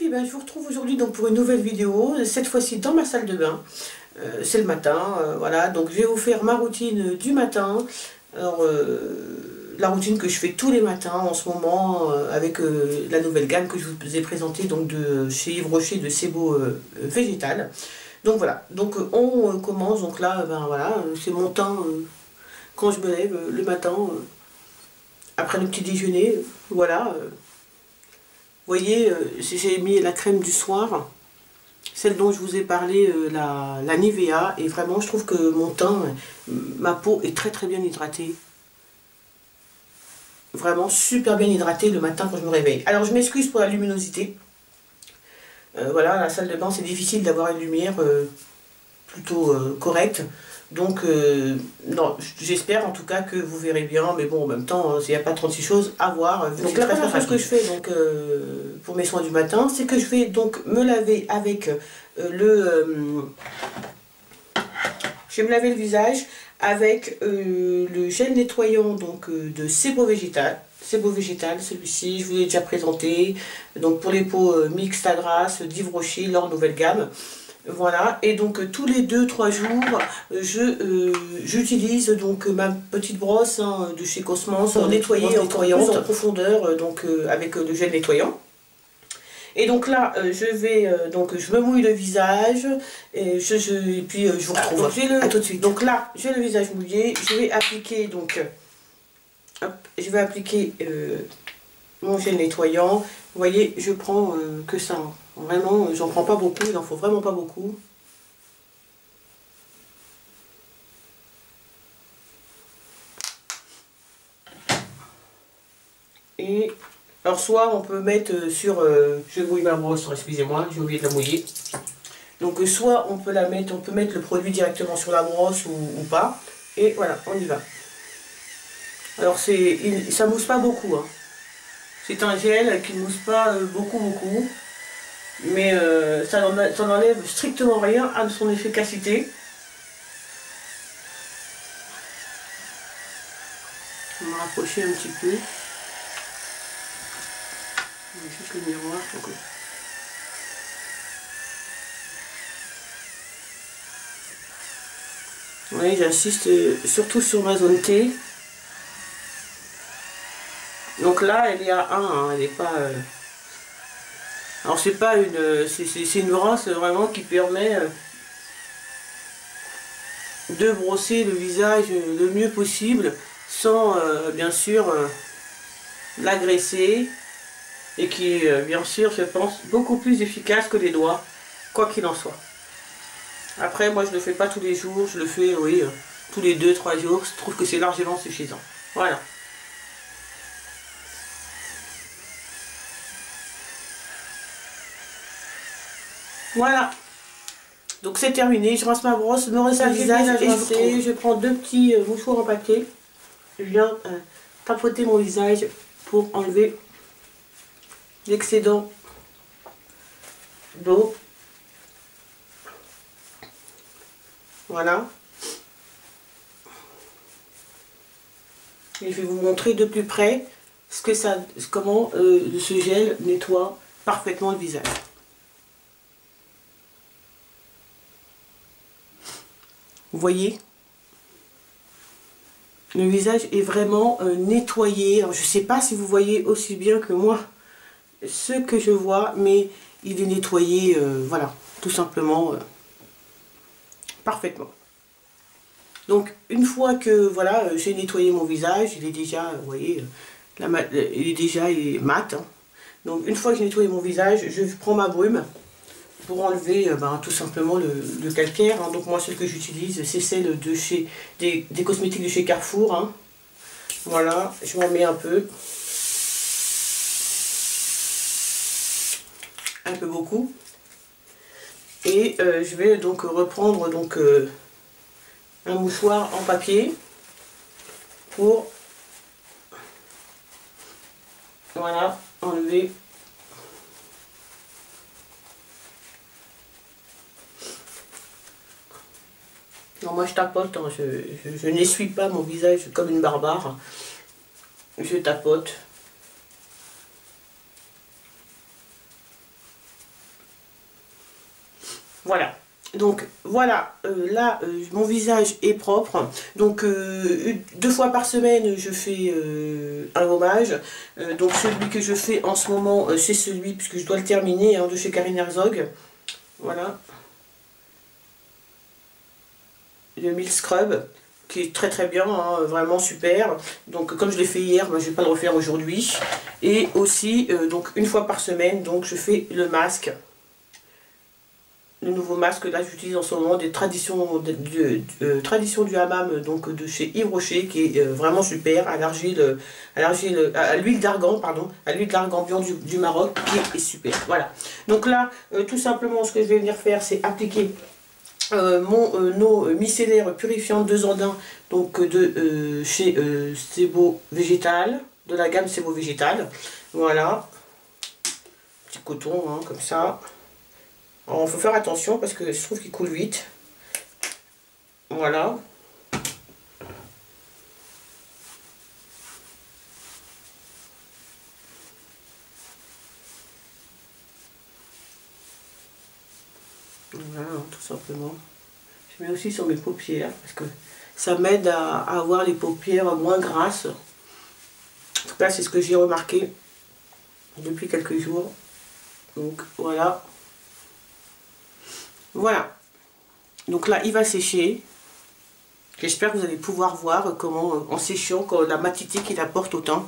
puis je vous retrouve aujourd'hui donc pour une nouvelle vidéo, cette fois-ci dans ma salle de bain. C'est le matin, voilà, donc je vais vous faire ma routine du matin. Alors, la routine que je fais tous les matins en ce moment avec la nouvelle gamme que je vous ai présentée donc de chez Yves Rocher de Sebo Végétal. Donc voilà, donc on commence, donc là, voilà, c'est mon temps quand je me lève le matin, après le petit déjeuner, voilà. Vous voyez, j'ai mis la crème du soir, celle dont je vous ai parlé, la Nivea, et vraiment je trouve que mon teint, ma peau est très très bien hydratée. Vraiment super bien hydratée le matin quand je me réveille. Alors je m'excuse pour la luminosité. Voilà, la salle de bain c'est difficile d'avoir une lumière plutôt correcte. Donc, non, j'espère en tout cas que vous verrez bien, mais bon, en même temps, il n'y a pas 36 choses à voir. Donc, la première chose que je fais donc, pour mes soins du matin, c'est que je vais donc me laver avec je vais me laver le visage avec le gel nettoyant donc, de Sebo Végétal. Sebo Végétal, celui-ci, je vous l'ai déjà présenté. Donc, pour les peaux mixtes à grasse d'Yves Rocher, leur nouvelle gamme. Voilà, et donc tous les 2-3 jours, j'utilise donc ma petite brosse de chez Cosmos pour nettoyer encore plus en profondeur donc, avec le gel nettoyant. Et donc là, je me mouille le visage et, puis je vous retrouve. À tout de suite. Donc là, j'ai le visage mouillé, je vais appliquer donc, hop, je vais appliquer mon gel nettoyant. Vous voyez, je prends que ça. Vraiment, j'en prends pas beaucoup, il n'en faut vraiment pas beaucoup. Et alors soit on peut mettre sur... je mouille ma brosse, excusez-moi, j'ai oublié de la mouiller. Donc soit on peut mettre le produit directement sur la brosse ou pas. Et voilà, on y va. Alors ça mousse pas beaucoup. Hein. C'est un gel qui ne mousse pas beaucoup. Mais ça n'enlève strictement rien à son efficacité. On va rapprocher un petit peu. On va juste le miroir. Donc... Oui, j'insiste surtout sur ma zone T. Donc là, elle est à 1, hein, elle n'est pas... Alors c'est pas c'est une brosse vraiment qui permet de brosser le visage le mieux possible sans bien sûr l'agresser et qui bien sûr je pense beaucoup plus efficace que les doigts, quoi qu'il en soit. Après moi je le fais pas tous les jours, je le fais oui tous les 2-3 jours, je trouve que c'est largement suffisant. Voilà. Voilà, donc c'est terminé, je rince ma brosse, me rince le visage et je prends 2 petits mouchoirs en papier. Je viens tapoter mon visage pour enlever l'excédent d'eau. Voilà. Et je vais vous montrer de plus près comment ce gel nettoie parfaitement le visage. Vous voyez, le visage est vraiment nettoyé. Alors, je ne sais pas si vous voyez aussi bien que moi ce que je vois, mais il est nettoyé, voilà, tout simplement, parfaitement. Donc, une fois que voilà, j'ai nettoyé mon visage, il est déjà, vous voyez, il est déjà mat. Hein. Donc, une fois que j'ai nettoyé mon visage, je prends ma brume pour enlever tout simplement le calcaire. Hein. Donc moi celle que j'utilise c'est celle de chez des cosmétiques de chez Carrefour. Hein. Voilà, je m'en mets un peu beaucoup. Et je vais donc reprendre donc, un mouchoir en papier pour voilà, enlever . Non, moi je tapote, hein, je n'essuie pas mon visage comme une barbare. Je tapote. Voilà. Donc voilà, là mon visage est propre. Donc 2 fois par semaine je fais un gommage. Donc celui que je fais en ce moment c'est celui, puisque je dois le terminer, hein, de chez Karine Herzog. Voilà. Le Milk Scrub, qui est très très bien, hein, vraiment super. Donc comme je l'ai fait hier, ben, je ne vais pas le refaire aujourd'hui. Et aussi, donc 1 fois par semaine, donc je fais le masque. Le nouveau masque, là j'utilise en ce moment des traditions du hammam, donc de chez Yves Rocher, qui est vraiment super, à l'huile d'argan, pardon, à l'huile d'argan blanc du Maroc, qui est super. Voilà. Donc là, tout simplement, ce que je vais venir faire, c'est appliquer mon eau micellaire purifiante 2 en 1, donc de chez Sebo Végétal, de la gamme Sebo Végétal. Voilà. Petit coton, hein, comme ça. Alors, il faut faire attention parce que je trouve qu'il coule vite. Voilà. Voilà, tout simplement. Je mets aussi sur mes paupières parce que ça m'aide à avoir les paupières moins grasses. En tout cas, c'est ce que j'ai remarqué depuis quelques jours. Donc voilà. Voilà. Donc là, il va sécher. J'espère que vous allez pouvoir voir comment, en séchant, la matité qu'il apporte autant.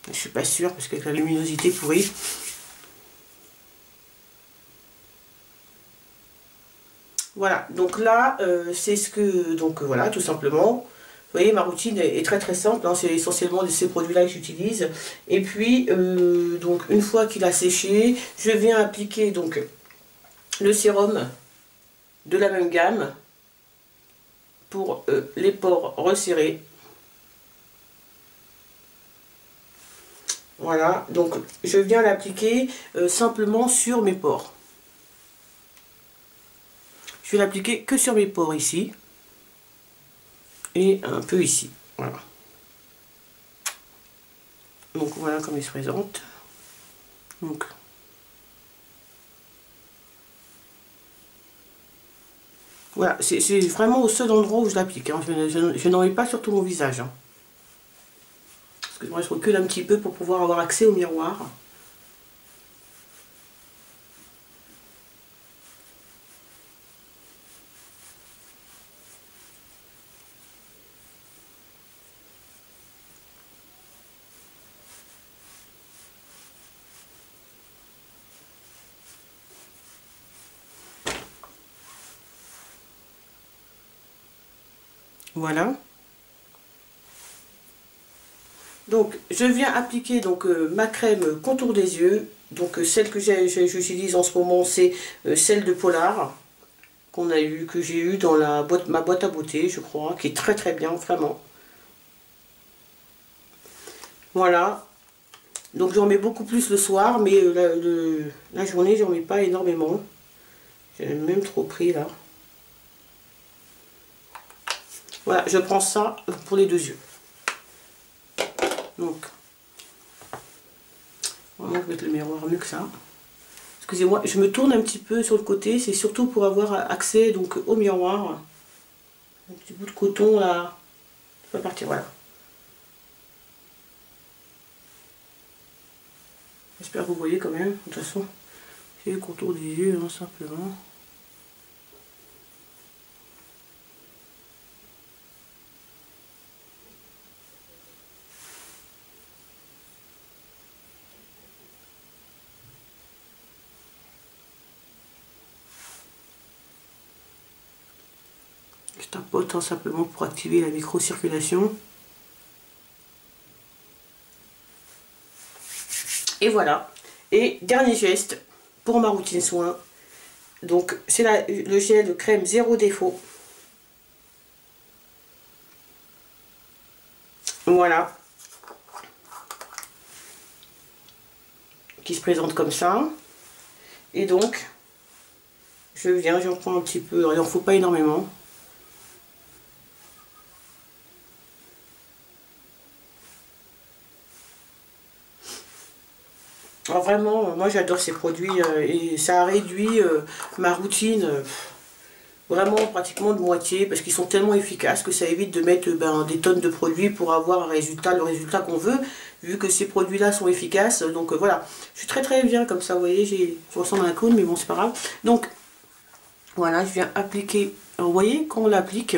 Je suis pas sûre parce qu'avec la luminosité pourrie. Voilà, donc là, c'est ce que... Donc voilà, tout simplement. Vous voyez, ma routine est très très simple, hein, c'est essentiellement de ces produits-là que j'utilise. Et puis, donc une fois qu'il a séché, je viens appliquer donc le sérum de la même gamme pour les pores resserrés. Voilà, donc je viens l'appliquer simplement sur mes pores. Je vais l'appliquer que sur mes pores ici. Et un peu ici. Voilà. Donc voilà comme il se présente. Donc voilà, c'est vraiment au seul endroit où je l'applique. Hein. Je n'en mets pas sur tout mon visage. Hein. Parce que moi je recule un petit peu pour pouvoir avoir accès au miroir. Voilà. Donc je viens appliquer donc ma crème contour des yeux. Donc celle que j'utilise en ce moment, c'est celle de Polar que j'ai eu dans ma boîte à beauté, je crois, qui est très très bien, vraiment. Voilà. Donc j'en mets beaucoup plus le soir, mais la journée j'en mets pas énormément. J'ai même trop pris là. Voilà, je prends ça pour les 2 yeux. Donc, on va mettre le miroir mieux que ça. Excusez-moi, je me tourne un petit peu sur le côté, c'est surtout pour avoir accès donc au miroir. Un petit bout de coton là, ça va partir, voilà. J'espère que vous voyez quand même, de toute façon, c'est le contour des yeux, hein, simplement. Je tapote hein, simplement pour activer la microcirculation. Et voilà. Et dernier geste pour ma routine soin. Donc c'est le gel de crème zéro défaut. Voilà. Qui se présente comme ça. Et donc, j'en prends un petit peu. Alors, il n'en faut pas énormément. Alors vraiment, moi j'adore ces produits et ça a réduit ma routine vraiment pratiquement de moitié parce qu'ils sont tellement efficaces que ça évite de mettre des tonnes de produits pour avoir un résultat, le résultat qu'on veut, vu que ces produits-là sont efficaces. Donc voilà, je suis très très bien comme ça, vous voyez, je ressemble à un clown, mais bon, c'est pas grave. Donc voilà, je viens appliquer. Alors, vous voyez, quand on l'applique,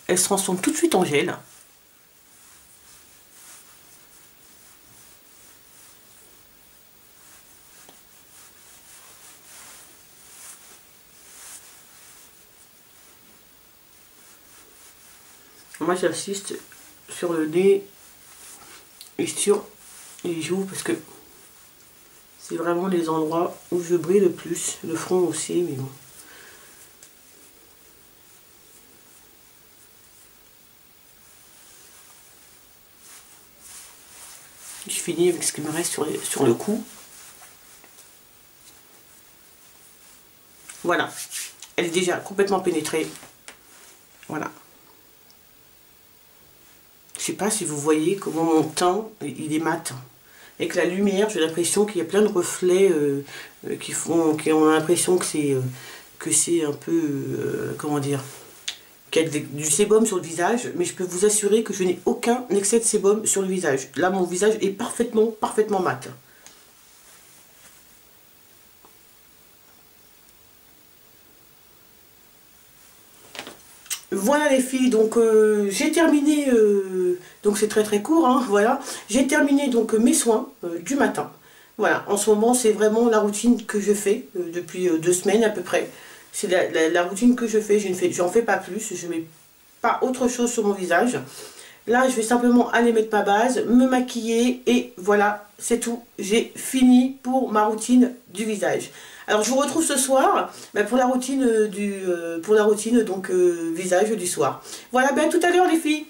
elle se transforme tout de suite en gel. Moi j'insiste sur le nez et sur les joues parce que c'est vraiment les endroits où je brille le plus. Le front aussi, mais bon. Je finis avec ce qui me reste sur le cou. Voilà. Elle est déjà complètement pénétrée. Voilà. Je sais pas si vous voyez comment mon teint, il est mat. Avec la lumière, j'ai l'impression qu'il y a plein de reflets qui ont l'impression que c'est un peu, comment dire, qu'il y a du sébum sur le visage, mais je peux vous assurer que je n'ai aucun excès de sébum sur le visage. Là, mon visage est parfaitement mat. Voilà les filles, donc j'ai terminé, donc c'est très très court, hein, voilà. J'ai terminé donc mes soins du matin. Voilà, en ce moment c'est vraiment la routine que je fais depuis 2 semaines à peu près. C'est la routine que je fais, j'en fais pas plus, je mets pas autre chose sur mon visage. Là, je vais simplement aller mettre ma base, me maquiller et voilà, c'est tout. J'ai fini pour ma routine du visage. Alors, je vous retrouve ce soir pour la routine donc visage du soir. Voilà, ben à tout à l'heure les filles.